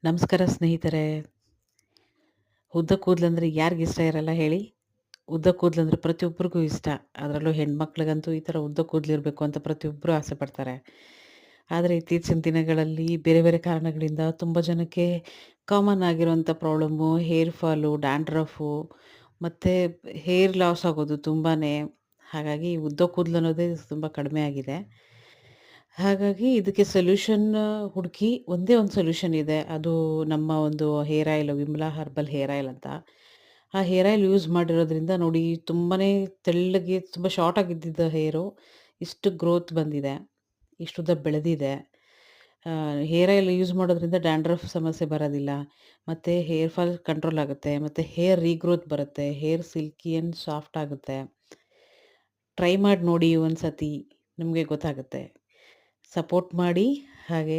ನಮಸ್ಕಾರ ಸ್ನೇಹಿತರೆ. ಉದ್ದ ಕೂದಲಂದ್ರೆ ಯಾರಿಗಿಷ್ಟ ಇರಲ್ಲ ಹೇಳಿ? ಉದ್ದ ಕೂದಲಂದ್ರೆ ಪ್ರತಿಯೊಬ್ಬರಿಗೂ ಇಷ್ಟ. ಅದರಲ್ಲೂ ಹೆಣ್ಮಕ್ಳಿಗಂತೂ ಈ ಥರ ಉದ್ದ ಕೂದಲಿರಬೇಕು ಅಂತ ಪ್ರತಿಯೊಬ್ಬರು ಆಸೆ ಪಡ್ತಾರೆ. ಆದರೆ ಇತ್ತೀಚಿನ ದಿನಗಳಲ್ಲಿ ಬೇರೆ ಬೇರೆ ಕಾರಣಗಳಿಂದ ತುಂಬ ಜನಕ್ಕೆ ಕಾಮನ್ ಆಗಿರುವಂಥ ಪ್ರಾಬ್ಲಮ್ಮು ಹೇರ್ ಫಾಲು, ಡ್ಯಾಂಡ್ರಫು ಮತ್ತು ಹೇರ್ ಲಾಸ್ ಆಗೋದು ತುಂಬಾನೇ. ಹಾಗಾಗಿ ಉದ್ದ ಕೂದಲು ಅನ್ನೋದೇ ತುಂಬ ಕಡಿಮೆ ಆಗಿದೆ. ಹಾಗಾಗಿ ಇದಕ್ಕೆ ಸೊಲ್ಯೂಷನ್ ಹುಡುಕಿ ಒಂದೇ ಒಂದು ಸೊಲ್ಯೂಷನ್ ಇದೆ. ಅದು ನಮ್ಮ ಒಂದು hair oil Vimla herbal hair oil ಅಂತ. ಆ ಹೇರ್ ಆಯಿಲ್ ಯೂಸ್ ಮಾಡಿರೋದ್ರಿಂದ ನೋಡಿ ತುಂಬಾನೇ ತೆಳ್ಳಗೆ ತುಂಬ ಶಾರ್ಟ್ ಆಗಿದ್ದಿದ್ದ ಹೇರು ಇಷ್ಟು ಗ್ರೋತ್ ಬಂದಿದೆ. ಇಷ್ಟು ಉದ್ದ ಬೆಳೆದಿದೆ. ಹೇರ್ ಆಯಿಲ್ ಯೂಸ್ ಮಾಡೋದ್ರಿಂದ ಡ್ಯಾಂಡ್ರಫ್ ಸಮಸ್ಯೆ ಬರೋದಿಲ್ಲ. ಮತ್ತು ಹೇರ್ ಫಾಲ್ ಕಂಟ್ರೋಲ್ ಆಗುತ್ತೆ. ಮತ್ತು ಹೇರ್ ರೀಗ್ರೋತ್ ಬರುತ್ತೆ. ಹೇರ್ ಸಿಲ್ಕಿ ಆ್ಯಂಡ್ ಸಾಫ್ಟ್ ಆಗುತ್ತೆ. ಟ್ರೈ ಮಾಡಿ ನೋಡಿ ಒಂದ್ಸತಿ ನಿಮಗೆ ಗೊತ್ತಾಗುತ್ತೆ. ಸಪೋರ್ಟ್ ಮಾಡಿ ಹಾಗೆ